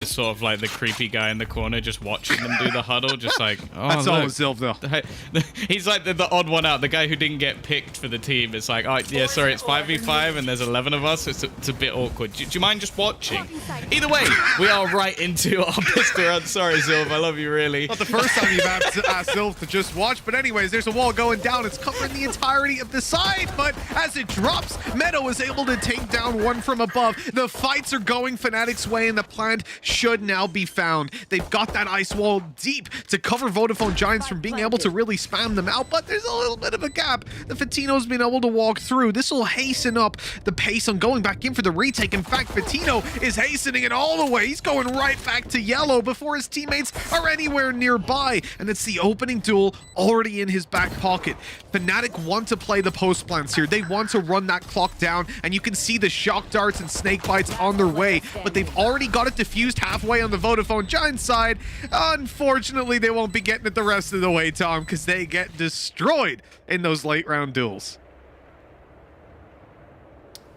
sort of like the creepy guy in the corner just watching them do the huddle, just like, oh, That's look. always Silv, though. He's like the odd one out, the guy who didn't get picked for the team. It's like, oh, yeah, sorry, it's 5v5 and there's 11 of us. So it's a bit awkward. Do you mind just watching? Either way, we are right into our pistol round. Sorry, Silv, I love you, really. Not the first time you've asked Silv to just watch, but anyways, there's a wall going down. It's covering the entirety of the side, but as it drops, Meadow is able to take down one from above. The fights are going FNATIC's way, and the plant should now be found. They've got that ice wall deep to cover Vodafone Giants from being able to really spam them out, but there's a little bit of a gap. The Fatino's been able to walk through. This will hasten up the pace on going back in for the retake. In fact, Fatino is hastening it all the way. He's going right back to yellow before his teammates are anywhere nearby, and it's the opening duel already in his back pocket. FNATIC want to play the post plants here. They want to run that clock down, and you can see the shock darts and snake bites on their way, but they've already got it diffused halfway on the Vodafone Giants side. Unfortunately, they won't be getting it the rest of the way, Tom, because they get destroyed in those late round duels.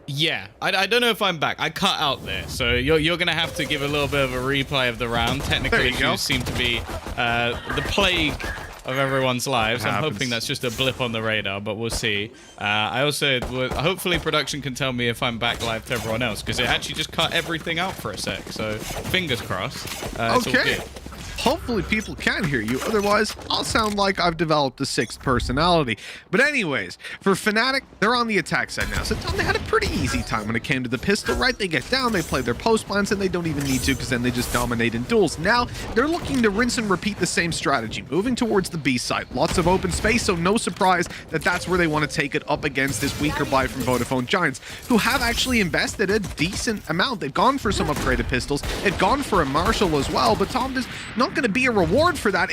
Yeah, I don't know if I'm back. I cut out there, so you're gonna have to give a little bit of a replay of the round. Technical issues seem to be the plague of everyone's lives. I'm hoping that's just a blip on the radar, but we'll see. I also hopefully production can tell me if I'm back live to everyone else, because it actually just cut everything out for a sec. So fingers crossed. It's all good. Hopefully people can hear you, otherwise I'll sound like I've developed a sixth personality. But anyways, for FNATIC, they're on the attack side now. So Tom, they had a pretty easy time when it came to the pistol, right? They get down, they play their post plants, and they don't even need to, because then they just dominate in duels. Now, they're looking to rinse and repeat the same strategy, moving towards the B side. Lots of open space, so no surprise that that's where they want to take it up against this weaker buy from Vodafone Giants, who have actually invested a decent amount. They've gone for some upgraded pistols. They've gone for a Marshall as well, but Tom, there's not going to be a reward for that.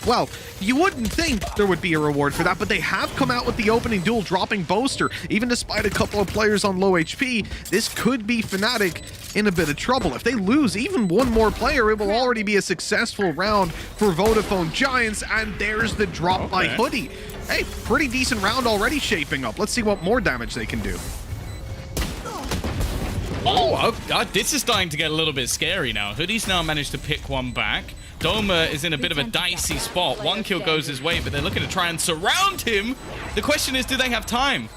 Well, you wouldn't think there would be a reward for that, but they have come out with the opening duel, dropping Boaster. Even despite a couple of players on low HP, this could be FNATIC in a bit of trouble. If they lose even one more player, it will already be a successful round for Vodafone Giants, and there's the drop by Hoodie. Hey, pretty decent round already shaping up. Let's see what more damage they can do. Oh, God, this is starting to get a little bit scary now. Hoodie's now managed to pick one back. Doma is in a bit of a dicey spot. One kill goes his way, but they're looking to try and surround him. The question is, do they have time?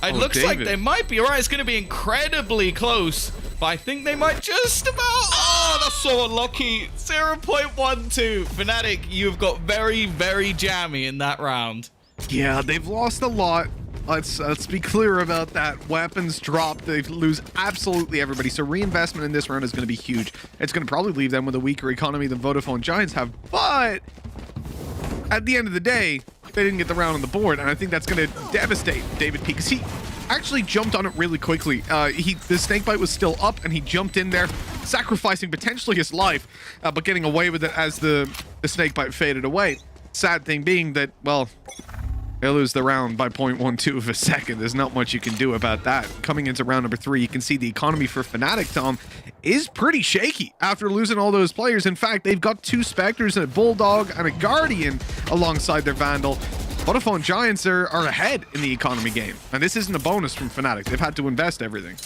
It looks like they might be. All right, it's going to be incredibly close, but I think they might just about... Oh, that's so unlucky. 0.12. FNATIC, you've got very, very jammy in that round. Yeah, they've lost a lot. Let's be clear about that. Weapons drop. They lose absolutely everybody. So reinvestment in this round is going to be huge. It's going to probably leave them with a weaker economy than Vodafone Giants have. But at the end of the day, they didn't get the round on the board. And I think that's going to devastate David P, because he actually jumped on it really quickly. The snakebite was still up, and he jumped in there, sacrificing potentially his life, but getting away with it as the snakebite faded away. Sad thing being that, well, they lose the round by 0.12 of a second. There's not much you can do about that. Coming into round number 3, you can see the economy for FNATIC, Tom, is pretty shaky after losing all those players. In fact, they've got 2 Spectres, and a Bulldog, and a Guardian alongside their Vandal. Vodafone Giants are ahead in the economy game, and this isn't a bonus from FNATIC. They've had to invest everything.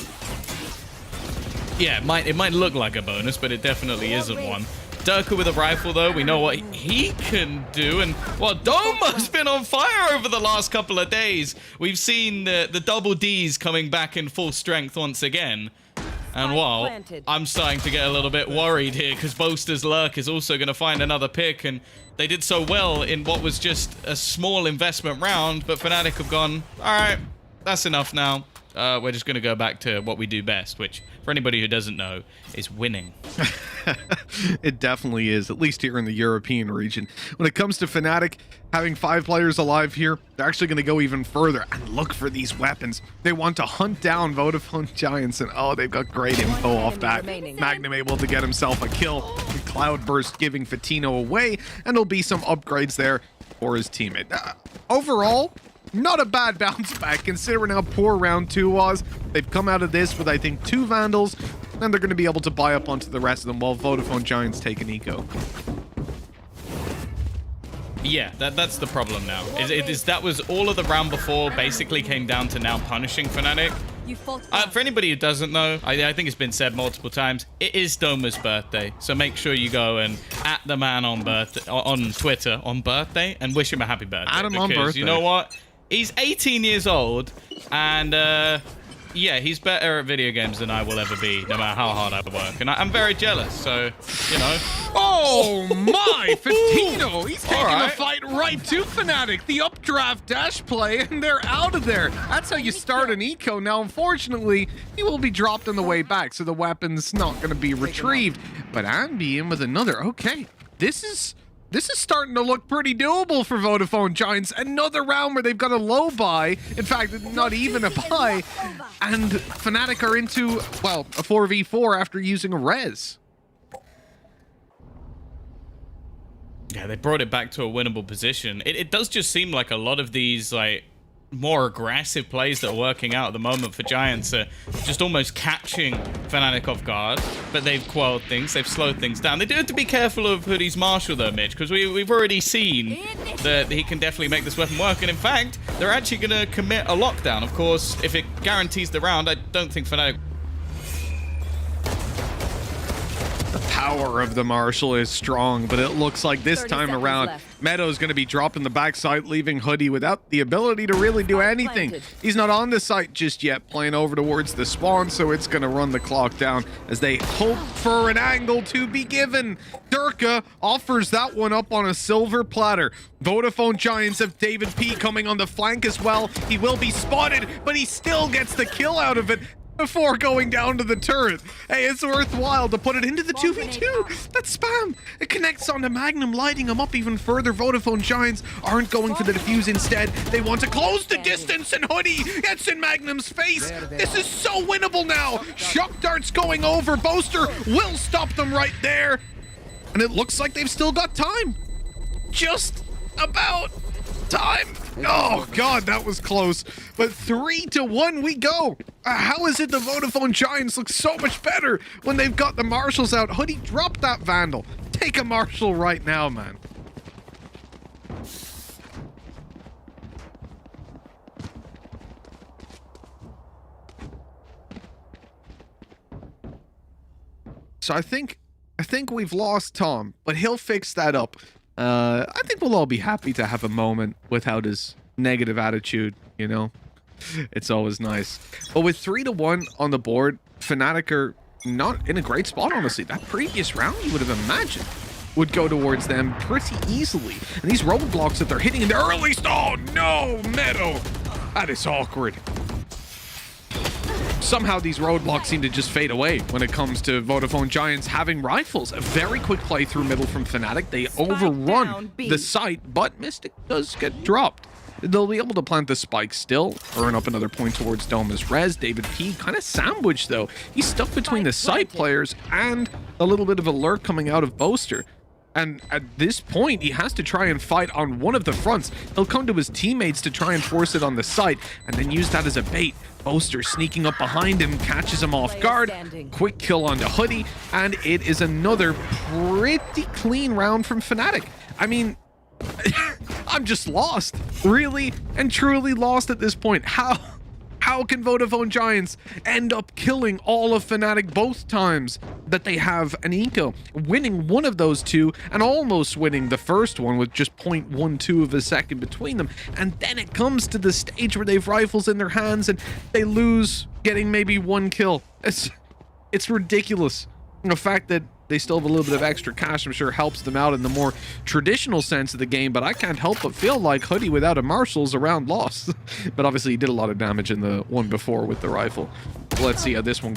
Yeah, it might look like a bonus, but it definitely isn't one. Durka with a rifle, though, we know what he can do. And, well, Doma's been on fire over the last couple of days. We've seen the double Ds coming back in full strength once again. And, well, I'm starting to get a little bit worried here, because Boaster's Lurk is also going to find another pick. And they did so well in what was just a small investment round, but FNATIC have gone, all right, that's enough now. We're just going to go back to what we do best, which, for anybody who doesn't know, is winning. It definitely is, at least here in the European region. When it comes to FNATIC, having 5 players alive here, they're actually going to go even further and look for these weapons. They want to hunt down Vodafone Giants, and oh, they've got great info off that. Magnum able to get himself a kill. The Cloudburst giving Fatino away, and there'll be some upgrades there for his teammate. Overall, not a bad bounce back considering how poor round 2 was. They've come out of this with, I think, 2 Vandals, and they're going to be able to buy up onto the rest of them while Vodafone Giants take an eco. Yeah, that's the problem now. That was all of the round before basically came down to now punishing FNATIC. You fought For anybody who doesn't know, I think it's been said multiple times, it is Doma's birthday. So make sure you go and at the man on Twitter on birthday and wish him a happy birthday. At him on birthday. You know what? He's 18 years old, and yeah, he's better at video games than I will ever be, no matter how hard I work. And I'm very jealous, so, you know. Oh my, Fatino! He's taking right. the fight right to FNATIC. The updraft dash play, and they're out of there. That's how you start an eco. Now, unfortunately, he will be dropped on the way back, so the weapon's not going to be retrieved. But Ambi in with another. Okay, this is starting to look pretty doable for Vodafone Giants. Another round where they've got a low buy. In fact, not even a buy. And FNATIC are into, well, a 4v4 after using a res. Yeah, they brought it back to a winnable position. It does just seem like a lot of these, like, more aggressive plays that are working out at the moment for Giants are just almost catching FNATIC off guard, but they've quelled things, they've slowed things down. They do have to be careful of Hoodie's Marshall though, Mitch, because we've already seen that he can definitely make this weapon work, and in fact, they're actually going to commit a lockdown. Of course, if it guarantees the round, I don't think FNATIC... The power of the Marshall is strong, but it looks like this 30 time seconds around, left. Meadow's going to be dropping the backside, leaving Hoodie without the ability to really do anything. planted. He's not on the site just yet, playing over towards the spawn, so it's going to run the clock down as they hope for an angle to be given. Durka offers that one up on a silver platter. Vodafone Giants have David P coming on the flank as well. He will be spotted, but he still gets the kill out of it before going down to the turret. Hey, it's worthwhile to put it into the 2v2. That's spam. It connects onto Magnum, lighting him up even further. Vodafone Giants aren't going for the defuse instead. They want to close the distance, and Hoodie gets in Magnum's face. This is so winnable now. Shock darts going over. Boaster will stop them right there. And it looks like they've still got time. Just about time. Oh god, that was close. But 3-1 we go. How is it the Vodafone Giants look so much better when they've got the Marshals out? Hoodie, drop that Vandal. Take a Marshal right now, man. So I think we've lost Tom, but he'll fix that up. I think we'll all be happy to have a moment without his negative attitude, you know? It's always nice. But with 3-1 on the board, FNATIC are not in a great spot, honestly. That previous round, you would have imagined, would go towards them pretty easily. And these roadblocks that they're hitting in the early... Oh, no, Meadow! That is awkward. Somehow these roadblocks seem to just fade away when it comes to Vodafone Giants having rifles. A very quick play through middle from FNATIC. They overrun the site, but Mystic does get dropped. They'll be able to plant the spike still, earn up another point towards Doma's res. David P kind of sandwiched though. He's stuck between the site players and a little bit of a lurk coming out of Boaster. And at this point, he has to try and fight on one of the fronts. He'll come to his teammates to try and force it on the site, and then use that as a bait. Boaster sneaking up behind him, catches him off guard. Quick kill onto Hoodie, and it is another pretty clean round from FNATIC. I mean, I'm just lost. Really and truly lost at this point. How can Vodafone Giants end up killing all of FNATIC both times that they have an eco? Winning one of those two and almost winning the first one with just 0.12 of a second between them. And then it comes to the stage where they've rifles in their hands and they lose, getting maybe one kill. It's ridiculous. And the fact that they still have a little bit of extra cash, I'm sure, helps them out in the more traditional sense of the game, but I can't help but feel like Hoodie without a Marshall's a round loss. But obviously he did a lot of damage in the one before with the rifle. Let's see how this one...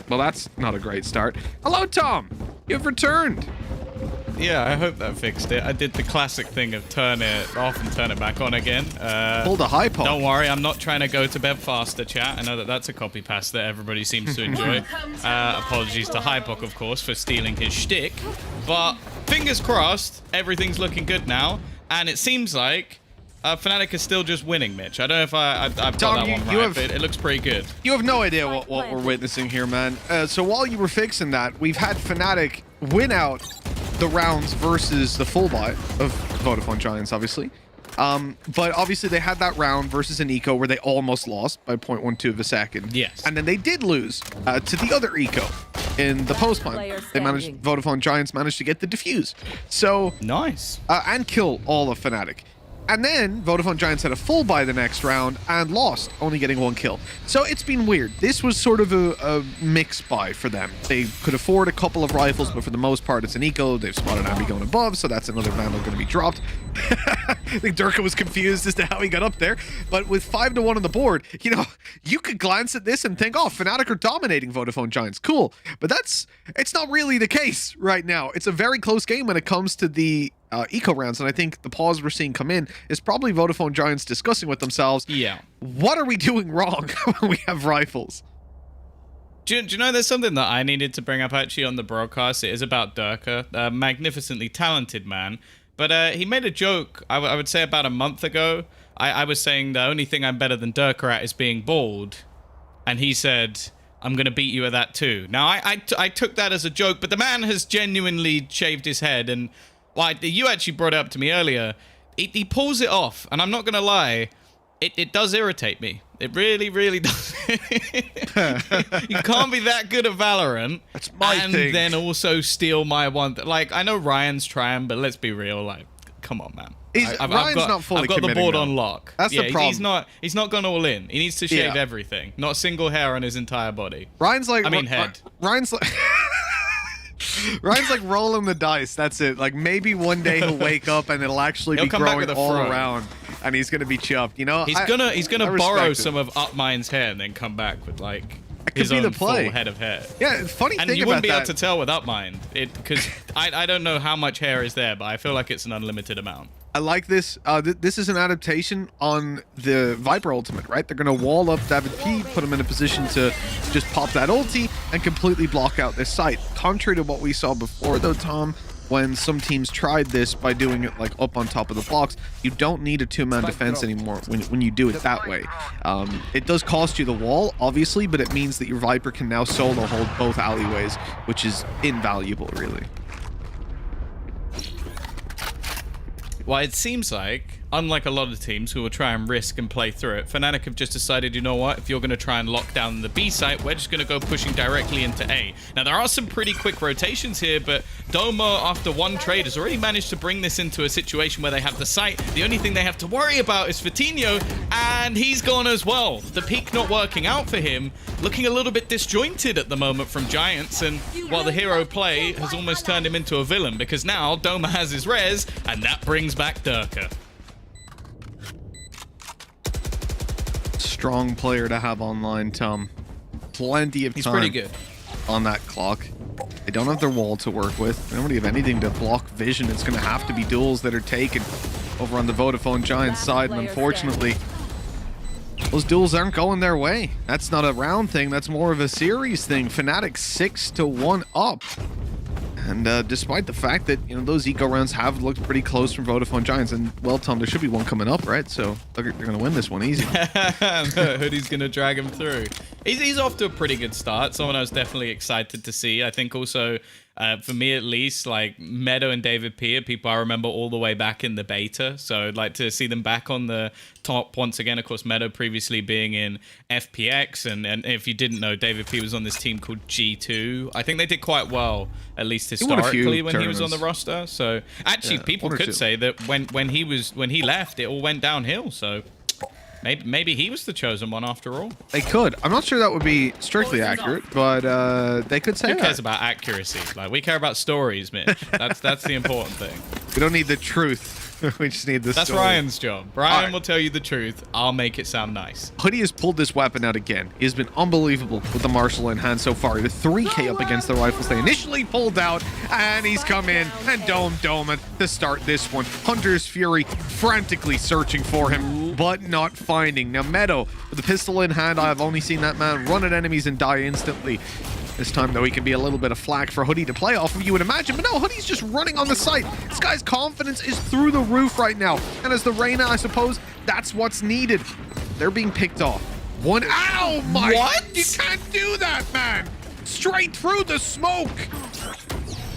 Well, that's not a great start. Hello, Tom! You've returned! Yeah, I hope that fixed it. I did the classic thing of turn it off and turn it back on again. Pulled a high pop. Don't worry, I'm not trying to go to bed faster, chat. I know that that's a copy paste that everybody seems to enjoy. Apologies to Hypok, of course, for stealing his shtick. But fingers crossed, everything's looking good now. And it seems like FNATIC is still just winning, Mitch. I don't know if I've got Tom, that one right, but it looks pretty good. You have no idea what we're witnessing here, man. So while you were fixing that, we've had FNATIC win out the rounds versus the full buy of Vodafone Giants, obviously. But obviously they had that round versus an eco where they almost lost by 0.12 of a second. Yes. And then they did lose to the other eco in the post plan. They managed, Vodafone Giants managed to get the defuse. So nice. And kill all of FNATIC. And then Vodafone Giants had a full buy the next round and lost, only getting 1 kill. So it's been weird. This was sort of a mix buy for them. They could afford a couple of rifles, but for the most part, it's an eco. They've spotted Abby going above, so that's another vandal going to be dropped. I think Durka was confused as to how he got up there. But with 5-1 on the board, you know, you could glance at this and think, oh, FNATIC are dominating Vodafone Giants. Cool. But it's not really the case right now. It's a very close game when it comes to the eco rounds, and I think the pause we're seeing come in is probably Vodafone Giants discussing with themselves, yeah, what are we doing wrong when we have rifles? Do you know there's something that I needed to bring up actually on the broadcast? It is about Durka, a magnificently talented man, but he made a joke, I would say about a month ago. I was saying the only thing I'm better than Durka at is being bald, and he said, I'm going to beat you at that too. Now, I took that as a joke, but the man has genuinely shaved his head, and well, you actually brought it up to me earlier. He pulls it off, and I'm not going to lie, it does irritate me. It really, really does. You can't be that good at Valorant That's my and thing. then also steal my one. Like, I know Ryan's trying, but let's be real. Like, come on, man. Ryan's not fully I've got the committing, board though. on lock. That's the problem. He's not gone all in. He needs to shave everything. Not a single hair on his entire body. Ryan's like... I mean, head. Ryan's like... Ryan's like rolling the dice. That's it. Like maybe one day he'll wake up and it'll actually be growing all around, and he's gonna be chuffed. You know, he's gonna borrow some of Upmine's hair and then come back with like his own full head of hair. Yeah, funny thing about that. And you wouldn't be able to tell with Upmine, because I don't know how much hair is there, but I feel like it's an unlimited amount. I like this. This is an adaptation on the Viper ultimate, right? They're going to wall up David P, put him in a position to just pop that ulti and completely block out this site. Contrary to what we saw before, though, Tom, when some teams tried this by doing it like up on top of the blocks, you don't need a 2-man defense anymore when you do it that way. It does cost you the wall, obviously, but it means that your Viper can now solo hold both alleyways, which is invaluable, really. Well, it seems like, unlike a lot of teams who will try and risk and play through it, FNATIC have just decided, you know what, if you're going to try and lock down the B site, we're just going to go pushing directly into A. Now, there are some pretty quick rotations here, but Doma, after one trade, has already managed to bring this into a situation where they have the site. The only thing they have to worry about is Fatinho, and he's gone as well. The peak not working out for him, looking a little bit disjointed at the moment from Giants, and while the hero play has almost turned him into a villain, because now Doma has his res, and that brings back Durka. Strong player to have online, Tom. Plenty of time. He's pretty good on that clock. They don't have their wall to work with. They don't really have anything to block vision. It's going to have to be duels that are taken over on the Vodafone Giants side, and unfortunately, those duels aren't going their way. That's not a round thing. That's more of a series thing. FNATIC 6-1 up. And despite the fact that, you know, those eco rounds have looked pretty close from Vodafone Giants, and well, Tom, there should be one coming up, right? So they're going to win this one easy. Hoodie's going to drag him through. He's off to a pretty good start. Someone I was definitely excited to see. I think also, for me at least, like Meadow and David P are people I remember all the way back in the beta. So I'd like to see them back on the top once again. Of course, Meadow previously being in FPX. And if you didn't know, David P was on this team called G2. I think they did quite well, at least historically, when he was on the roster. So actually, people could say that when he left, it all went downhill. So maybe he was the chosen one after all. They could. I'm not sure that would be strictly accurate, but they could say Who cares about accuracy? Like, we care about stories, Mitch. That's the important thing. We don't need the truth. We just need the That's story. Ryan's job. Ryan will tell you the truth. I'll make it sound nice. Hoodie has pulled this weapon out again. He has been unbelievable with the Marshall in hand so far. The 3K up against the rifles they initially pulled out, and he's come in and dome it to start this one. Hunter's Fury frantically searching for him, but not finding. Now Meadow with the pistol in hand. I've only seen that man run at enemies and die instantly. This time, though, he can be a little bit of flack for Hoodie to play off of, you would imagine. But no, Hoodie's just running on the site. This guy's confidence is through the roof right now. And as the Reyna, I suppose, that's what's needed. They're being picked off. One. Ow, my. What? You can't do that, man. Straight through the smoke.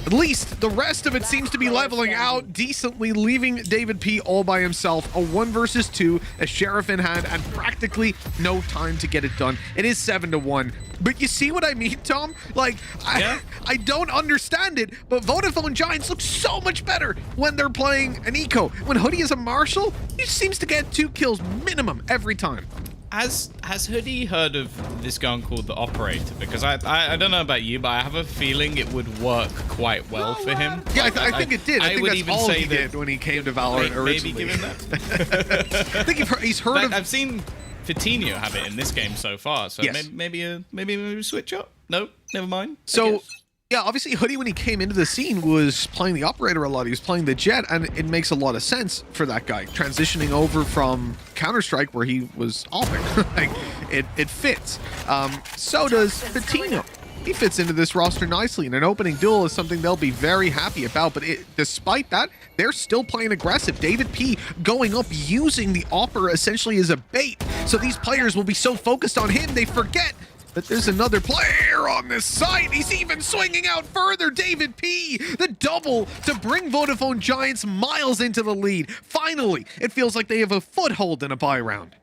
At least the rest of it seems to be leveling out decently, leaving David P all by himself. A 1 versus 2, a sheriff in hand, and practically no time to get it done. It is 7-1. But you see what I mean, Tom? Like, I don't understand it, but Vodafone Giants look so much better when they're playing an eco. When Hoodie is a marshal, he seems to get 2 kills minimum every time. Has Hoodie heard of this gun called the Operator? Because I don't know about you, but I have a feeling it would work quite well for him. Yeah, I think it did. I think would that's even all say he did when he came to Valorant originally. Maybe given that. I think he's heard of... I've seen Vitinho have it in this game so far, so yes. maybe a switch up? No, never mind. So... yeah, obviously Hoodie, when he came into the scene, was playing the Operator a lot. He was playing the Jet, and it makes a lot of sense for that guy. Transitioning over from Counter-Strike, where he was AWPing. Like, it fits. So does Vitinho. He fits into this roster nicely, and an opening duel is something they'll be very happy about. But despite that, they're still playing aggressive. David P going up, using the Opera essentially as a bait. So these players will be so focused on him, they forget that there's another player on this side. He's even swinging out further. David P, the double to bring Vodafone Giants miles into the lead. Finally, it feels like they have a foothold in a buy round.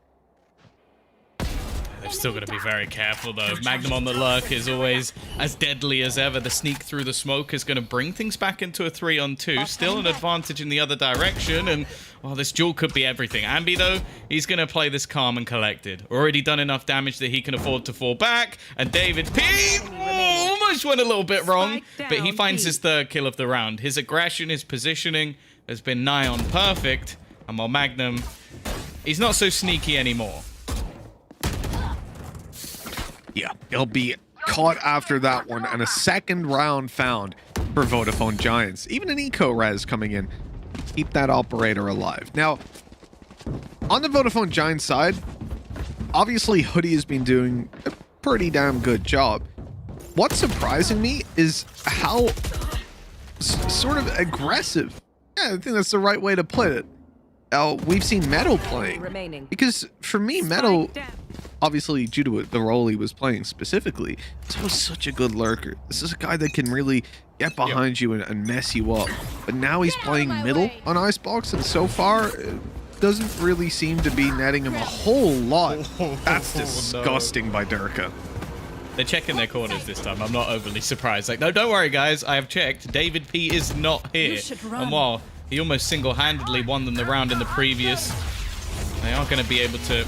They've still got to be very careful, though. Magnum on the lurk is always as deadly as ever. The sneak through the smoke is going to bring things back into a 3-on-2. Still an advantage in the other direction, and well, this duel could be everything. Ambi, though, he's going to play this calm and collected. Already done enough damage that he can afford to fall back, and David P almost went a little bit wrong, but he finds his 3rd kill of the round. His aggression, his positioning has been nigh on perfect, and while Magnum, he's not so sneaky anymore. Yeah, he'll be caught after that one, and a 2nd round found for Vodafone Giants. Even an eco res coming in. Keep that Operator alive. Now, on the Vodafone Giants side, obviously Hoodie has been doing a pretty damn good job. What's surprising me is how sort of aggressive, yeah, I think that's the right way to put it, we've seen Meadow playing. Because for me, Meadow, obviously due to the role he was playing specifically, he was such a good lurker. This is a guy that can really get behind you and mess you up. But now he's playing middle on Icebox, and so far it doesn't really seem to be netting him a whole lot. That's disgusting by Durka. They're checking their corners this time. I'm not overly surprised. Like, no, don't worry, guys. I have checked. David P is not here. And while he almost single-handedly won them the round in the previous, they are going to be able to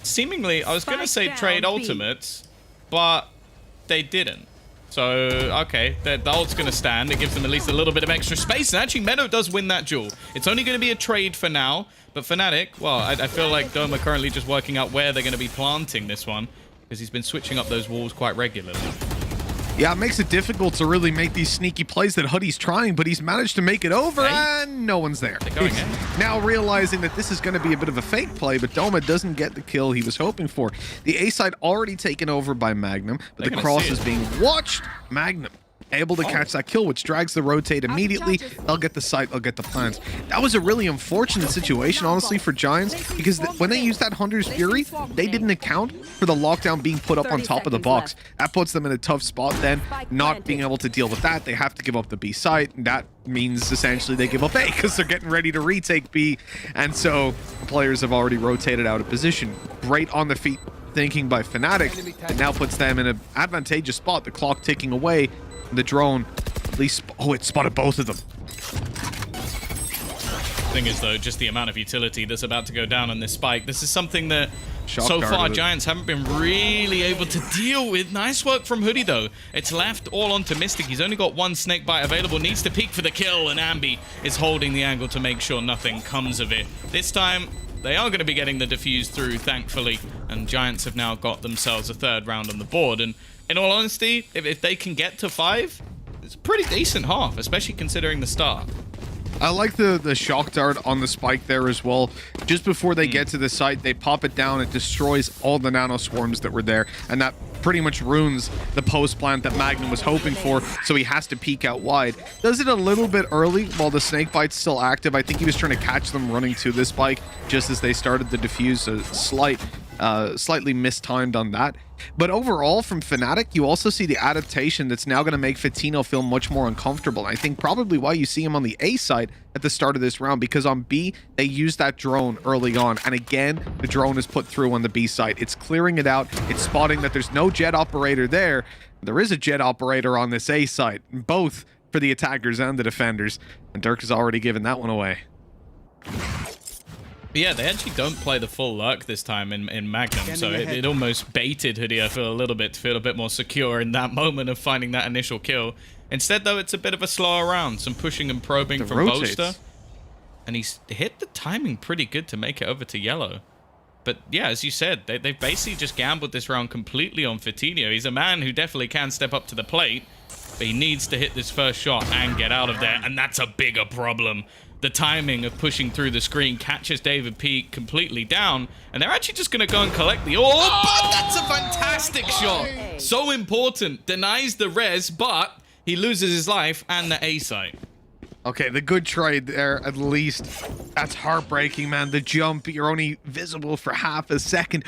seemingly, I was going to say trade ultimates, but they didn't. So, okay, the ult's going to stand. It gives them at least a little bit of extra space. And actually, Meadow does win that duel. It's only going to be a trade for now. But FNATIC, well, I feel like Dome are currently just working out where they're going to be planting this one, because he's been switching up those walls quite regularly. Yeah, it makes it difficult to really make these sneaky plays that Hoodie's trying, but he's managed to make it over, and no one's there. He's now realizing that this is going to be a bit of a fake play, but Doma doesn't get the kill he was hoping for. The A side already taken over by Magnum, but the cross is being watched. Magnum able to catch that kill, which drags the rotate immediately. They'll get the site, they'll get the plans. That was a really unfortunate situation, honestly, for Giants, because when they used that Hunter's Fury, they didn't account for the lockdown being put up on top of the box. That puts them in a tough spot then, not being able to deal with that. They have to give up the B site, and that means essentially they give up A, because they're getting ready to retake B, and so players have already rotated out of position. Great on the feet thinking by FNATIC. It now puts them in an advantageous spot, the clock ticking away. The drone, at least, oh, it spotted both of them. Thing is, though, just the amount of utility that's about to go down on this spike. This is something that so far Giants haven't been really able to deal with. Nice work from Hoodie, though. It's left all onto Mystic. He's only got one snake bite available. Needs to peek for the kill, and Ambi is holding the angle to make sure nothing comes of it. This time, they are going to be getting the defuse through, thankfully, and Giants have now got themselves a 3rd round on the board. And in all honesty, if they can get to 5, it's a pretty decent half, especially considering the start. I like the shock dart on the spike there as well. Just before they get to the site, they pop it down. It destroys all the nano swarms that were there, and that pretty much ruins the post plant that Magnum was hoping for, so he has to peek out wide. Does it a little bit early while the snake bite's still active. I think he was trying to catch them running to this spike just as they started the defuse. A slight slightly mistimed on that. But overall, from FNATIC, you also see the adaptation that's now going to make Fatino feel much more uncomfortable. I think probably why you see him on the A side at the start of this round, because on B, they used that drone early on. And again, the drone is put through on the B side. It's clearing it out. It's spotting that there's no jet operator there. There is a jet operator on this A side, both for the attackers and the defenders. And Dirk has already given that one away. But yeah, they actually don't play the full lurk this time in Magnum, so it almost baited Hoodie, I feel, a little bit to feel a bit more secure in that moment of finding that initial kill. Instead, though, it's a bit of a slower round, some pushing and probing from Boaster. And he's hit the timing pretty good to make it over to yellow. But yeah, as you said, they've basically just gambled this round completely on Fatino. He's a man who definitely can step up to the plate, but he needs to hit this first shot and get out of there, and that's a bigger problem. The timing of pushing through the screen catches David P completely down, and they're actually just going to go and collect the... Oh, but that's a fantastic shot. So important. Denies the res, but he loses his life and the A site. Okay, the good trade there, at least. That's heartbreaking, man. The jump, you're only visible for half a second.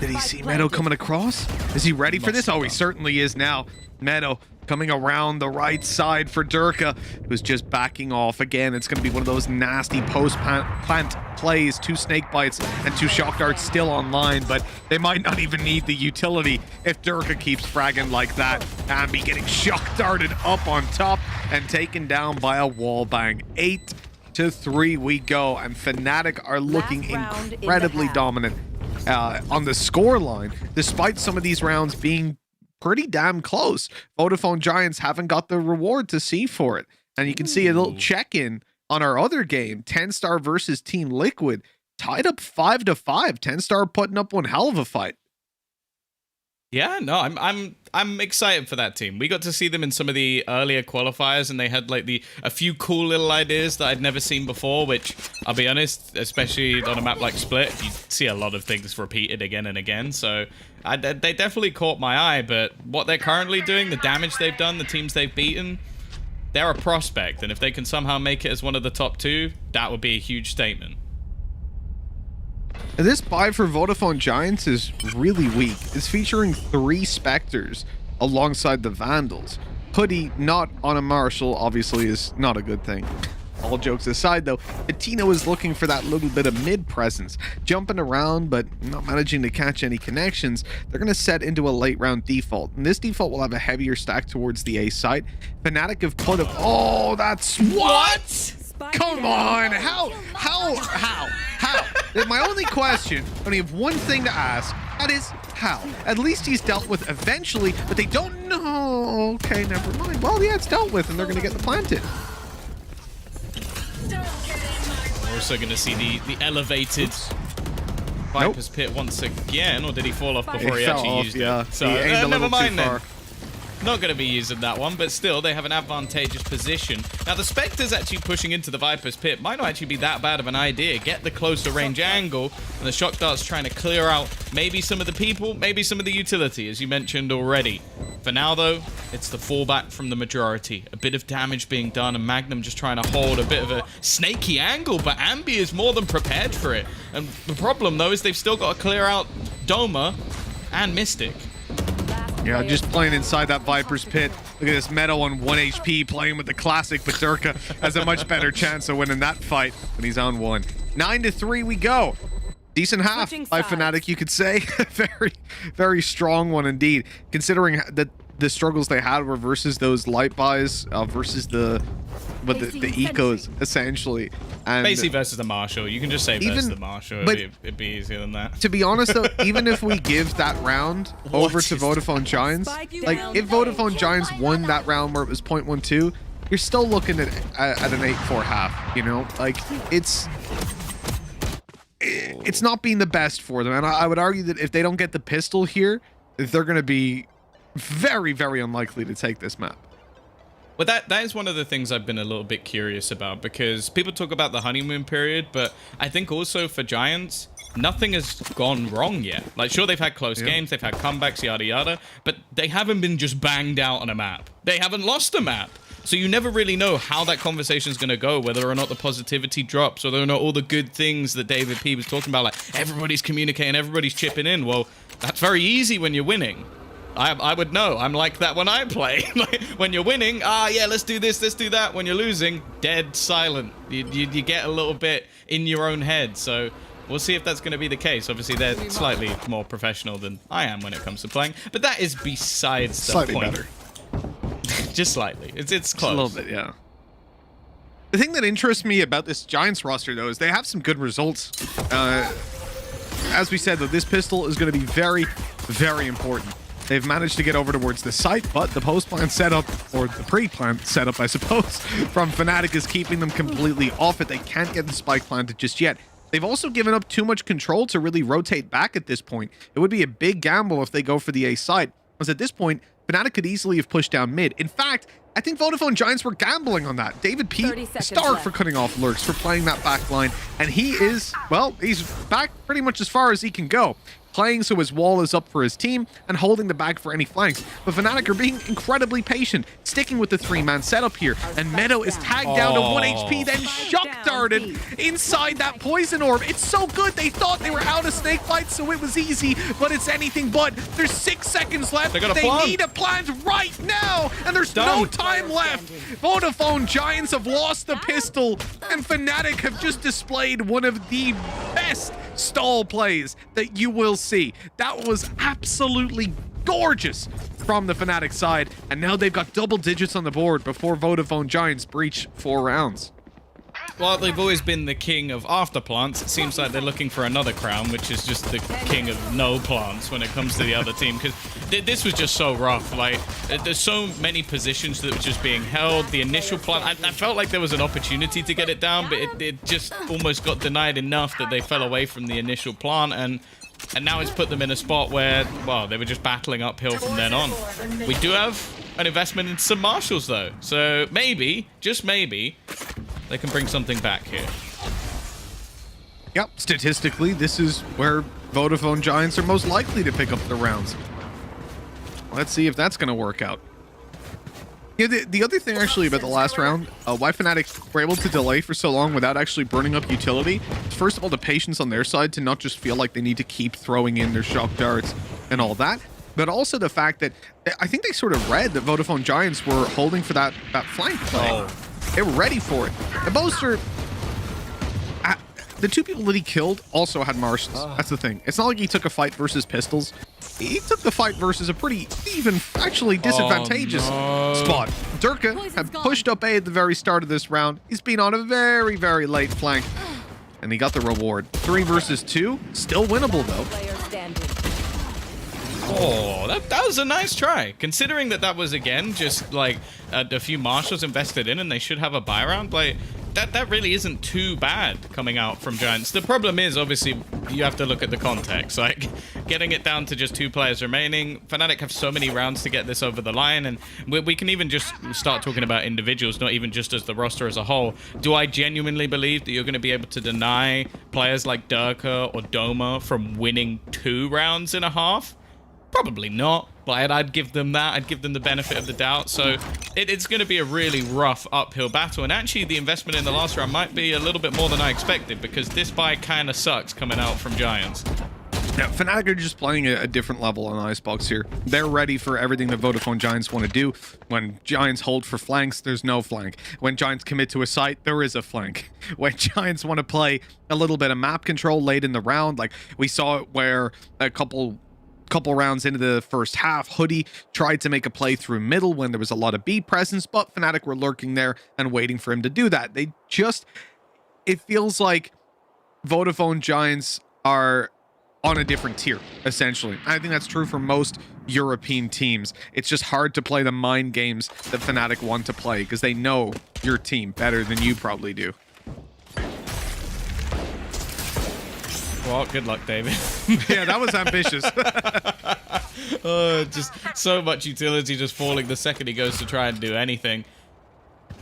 Did he see Meadow coming across? Is he ready for this? Oh, he certainly is now. Meadow coming around the right side for Durka, who's just backing off. Again, it's going to be one of those nasty post-plant plays. 2 snake bites and 2 shock darts still online, but they might not even need the utility if Durka keeps fragging like that. And be getting shock darted up on top and taken down by a wall bang. 8-3 we go, and FNATIC are looking incredibly dominant on the score line, despite some of these rounds being pretty damn close. Vodafone Giants haven't got the reward to see for it. And you can see a little check-in on our other game, 10-Star versus Team Liquid, tied up 5-5. 10-Star putting up one hell of a fight. Yeah, no, I'm excited for that team. We got to see them in some of the earlier qualifiers, and they had like a few cool little ideas that I'd never seen before, which I'll be honest, especially on a map like Split, you see a lot of things repeated again and again. So they definitely caught my eye, but what they're currently doing, the damage they've done, the teams they've beaten, they're a prospect, and if they can somehow make it as one of the top 2, that would be a huge statement. And this buy for Vodafone Giants is really weak. It's featuring 3 Spectres alongside the Vandals. Hoodie not on a Marshall obviously is not a good thing. All jokes aside though, Fatino is looking for that little bit of mid presence, jumping around but not managing to catch any connections. They're going to set into a late round default, and this default will have a heavier stack towards the A site. FNATIC have put up... Oh, that's... What? Come on! How? My only question, I only have one thing to ask, that is how. At least he's dealt with eventually, but they don't know. Okay, never mind. Well, yeah, it's dealt with, and they're going to get the planted. We're also going to see the elevated Viper's Pit once again, or did he fall off before he actually used it? So never mind then. Not going to be using that one, but still, they have an advantageous position. Now, the Spectre's actually pushing into the Viper's Pit might not actually be that bad of an idea. Get the closer range angle, and the Shock Dart's trying to clear out maybe some of the people, maybe some of the utility, as you mentioned already. For now, though, it's the fallback from the majority. A bit of damage being done, and Magnum just trying to hold a bit of a snaky angle, but Ambi is more than prepared for it. And the problem, though, is they've still got to clear out Doma and Mystic. Yeah, just playing inside that Viper's Pit. Look at this Meadow on 1 HP playing with the classic, but Durka has a much better chance of winning that fight when he's on 1. 9-3 we go. Decent half by FNATIC, you could say. Very, very strong one indeed, considering that the struggles they had were versus those light buys, versus the ecos, essentially. And basically versus the Marshall. You can just say versus the Marshall. It'd be easier than that. To be honest, though, even if we give that round over to Vodafone Giants, like, if Vodafone Giants won that round where it was 0.12, you're still looking at an 8-4 half, you know? Like, it's not being the best for them. And I would argue that if they don't get the pistol here, they're going to be very, very unlikely to take this map. Well, that is one of the things I've been a little bit curious about, because people talk about the honeymoon period, but I think also for Giants, nothing has gone wrong yet. Like, sure, they've had close games, they've had comebacks, yada yada, but they haven't been just banged out on a map. They haven't lost a map. So you never really know how that conversation is going to go, whether or not the positivity drops, whether or not all the good things that David P was talking about, like everybody's communicating, everybody's chipping in. Well, that's very easy when you're winning. I would know. I'm like that when I play. Like, when you're winning, yeah, let's do this, let's do that. When you're losing, dead silent. You get a little bit in your own head. So we'll see if that's going to be the case. Obviously, they're slightly more professional than I am when it comes to playing. But that is besides the Slightly point. better. Just slightly. It's close. A little bit, yeah. The thing that interests me about this Giants roster, though, is they have some good results. As we said, though, this pistol is going to be very, very important. They've managed to get over towards the site, but the post-plant setup, or the pre-plant setup, I suppose, from FNATIC is keeping them completely off it. They can't get the spike planted just yet. They've also given up too much control to really rotate back at this point. It would be a big gamble if they go for the A site, because at this point, FNATIC could easily have pushed down mid. In fact, I think Vodafone Giants were gambling on that. David P, starved for cutting off lurks, for playing that back line, and he is, well, he's back pretty much as far as he can go. Playing so his wall is up for his team and holding the back for any flanks. But FNATIC are being incredibly patient, sticking with the 3-man setup here. And Meadow is tagged down to 1 HP, then shock darted inside that poison orb. It's so good. They thought they were out of snake bites, so it was easy, but it's anything but. There's 6 seconds left. They need a plant right now, and there's no time left. Vodafone Giants have lost the pistol, and FNATIC have just displayed one of the best stall plays that you will see. That was absolutely gorgeous from the FNATIC side, and now they've got double digits on the board before Vodafone Giants breach 4 rounds. Well, they've always been the king of after plants. It seems like they're looking for another crown, which is just the king of no plants when it comes to the other team. Because this was just so rough. Like, there's so many positions that were just being held. The initial plant, I felt like there was an opportunity to get it down, but it just almost got denied enough that they fell away from the initial plant. And now it's put them in a spot where, well, they were just battling uphill from then on. We do have an investment in some marshals, though. So maybe, just maybe, they can bring something back here. Yep, statistically, this is where Vodafone Giants are most likely to pick up the rounds. Let's see if that's going to work out. Yeah, the other thing actually about the last round, why FNATIC were able to delay for so long without actually burning up utility, is first of all the patience on their side to not just feel like they need to keep throwing in their shock darts and all that, but also the fact that I think they sort of read that Vodafone Giants were holding for that flank play. They were ready for it. And Boaster, the 2 people that he killed also had marshals. That's the thing. It's not like he took a fight versus pistols. He took the fight versus a pretty even, actually disadvantageous spot. Durka had pushed up A at the very start of this round. He's been on a very, very late flank. And he got the reward. 3 versus 2. Still winnable, though. Oh, that was a nice try. Considering that was, again, just like a few marshals invested in and they should have a buy round. Like, that really isn't too bad coming out from Giants. The problem is, obviously, you have to look at the context. Like, getting it down to just 2 players remaining. FNATIC have so many rounds to get this over the line, and we can even just start talking about individuals, not even just as the roster as a whole. Do I genuinely believe that you're going to be able to deny players like Durka or Doma from winning 2 rounds in a half? Probably not, but I'd give them that. I'd give them the benefit of the doubt. So it's going to be a really rough uphill battle. And actually, the investment in the last round might be a little bit more than I expected, because this buy kind of sucks coming out from Giants. Now, FNATIC are just playing a different level on Icebox here. They're ready for everything that Vodafone Giants want to do. When Giants hold for flanks, there's no flank. When Giants commit to a site, there is a flank. When Giants want to play a little bit of map control late in the round, like we saw it where a couple rounds into the first half, Hoodie tried to make a play through middle when there was a lot of B presence, but FNATIC were lurking there and waiting for him to do that. It feels like Vodafone Giants are on a different tier, essentially. I think that's true for most European teams. It's just hard to play the mind games that FNATIC want to play because they know your team better than you probably do. Well, good luck, David. Yeah, that was ambitious. Just so much utility just falling the second he goes to try and do anything.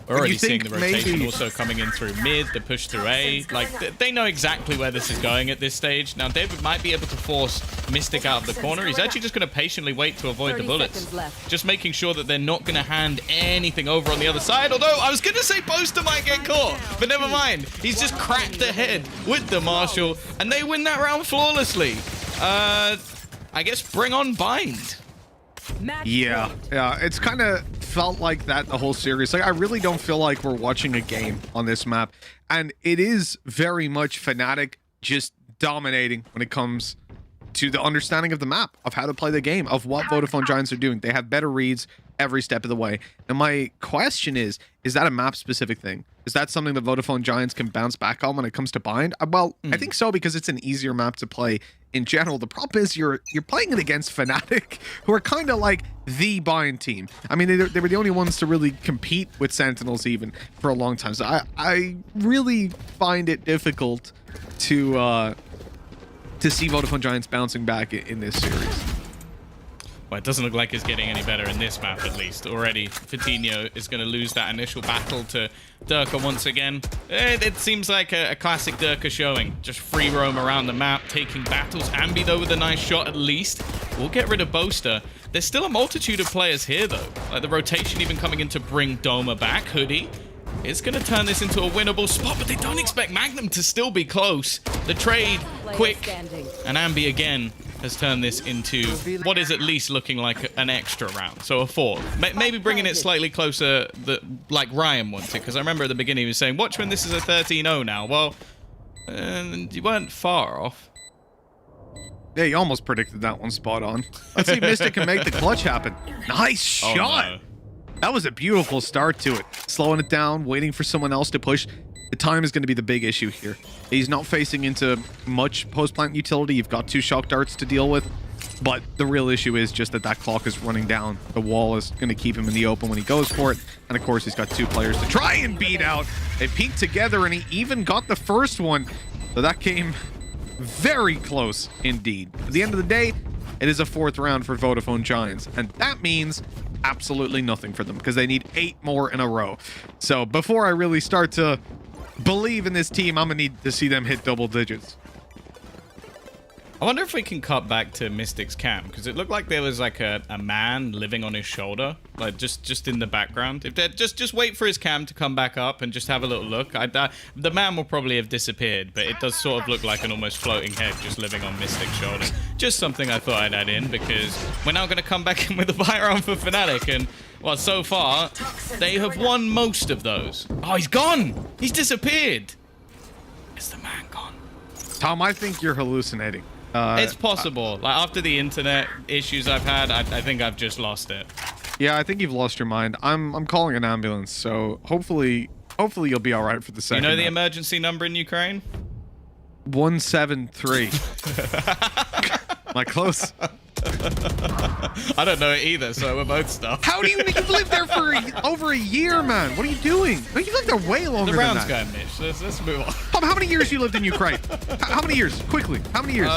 We're already seeing the think rotation maybe- also coming in through mid, the push through A. Like, they know exactly where this is going at this stage. Now, David might be able to force Mystic out of the corner. He's actually just going to patiently wait to avoid the 30 bullets. seconds left. Just making sure that they're not going to hand anything over on the other side. Although, I was going to say Poster might get caught, but never mind. He's just cracked ahead with the Marshall, and they win that round flawlessly. I guess bring on Bind. Yeah, it's kind of felt like that the whole series. Like, I really don't feel like we're watching a game on this map, and it is very much Fnatic just dominating when it comes to the understanding of the map, of how to play the game, of what Vodafone Giants are doing. They have better reads every step of the way. And my question is that a map-specific thing? Is that something that Vodafone Giants can bounce back on when it comes to Bind? Well, I think so, because it's an easier map to play in general. The problem is you're playing it against Fnatic, who are kind of like the Bind team. I mean, they were the only ones to really compete with Sentinels even for a long time. So I really find it difficult to see Vodafone Giants bouncing back in this series. Well, it doesn't look like it's getting any better in this map, at least. Already, Coutinho is going to lose that initial battle to Durka once again. It seems like a classic Durka showing. Just free roam around the map, taking battles. Ambi, though, with a nice shot at least. We'll get rid of Boaster. There's still a multitude of players here, though. Like the rotation even coming in to bring Doma back. Hoodie is going to turn this into a winnable spot, but they don't expect Magnum to still be close. The trade, quick, and Ambi again has turned this into what is at least looking like an extra round. So a 4. Maybe bringing it slightly closer like Ryan wanted, because I remember at the beginning he was saying, watch when this is a 13-0 now. Well, you weren't far off. Yeah, you almost predicted that one spot on. Let's see if Mystic can make the clutch happen. Nice shot. Oh, no. That was a beautiful start to it. Slowing it down, waiting for someone else to push. The time is going to be the big issue here. He's not facing into much post-plant utility. You've got 2 shock darts to deal with. But the real issue is just that clock is running down. The wall is going to keep him in the open when he goes for it. And of course, he's got 2 players to try and beat out. They peeked together and he even got the first one. So that came very close indeed. At the end of the day, it is a 4th round for Vodafone Giants. And that means absolutely nothing for them because they need 8 more in a row. So before I really start to believe in this team, I'm gonna need to see them hit double digits. I wonder if we can cut back to Mystic's cam, because it looked like there was like a man living on his shoulder, like just in the background. If they just wait for his cam to come back up and just have a little look. The man will probably have disappeared, but it does sort of look like an almost floating head just living on Mystic's shoulder. Just something I thought I'd add in, because we're now going to come back in with a firearm for Fnatic, and well, so far they have won most of those. Oh, he's gone. He's disappeared. Is the man gone? Tom, I think you're hallucinating. It's possible. Like after the internet issues I've had, I think I've just lost it. Yeah, I think you've lost your mind. I'm calling an ambulance, so hopefully you'll be all right for the second. You know the emergency number in Ukraine? 173. Am I close? I don't know it either, so we're both stuck. How do you've lived there for over a year, man? What are you doing? You've lived there way longer The round's than that. going, Mitch. Let's move on. Tom, how many years you lived in Ukraine? How many years? Quickly, how many years?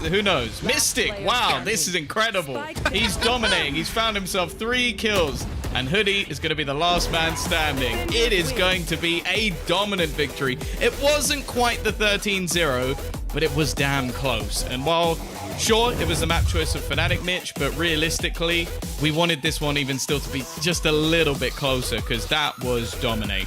Who knows? Mystic, wow, this is incredible. He's dominating. He's found himself 3 kills. And Hoodie is going to be the last man standing. It is going to be a dominant victory. It wasn't quite the 13-0, but it was damn close. And while, sure, it was the map choice of Fnatic, Mitch, but realistically, we wanted this one even still to be just a little bit closer, because that was domination.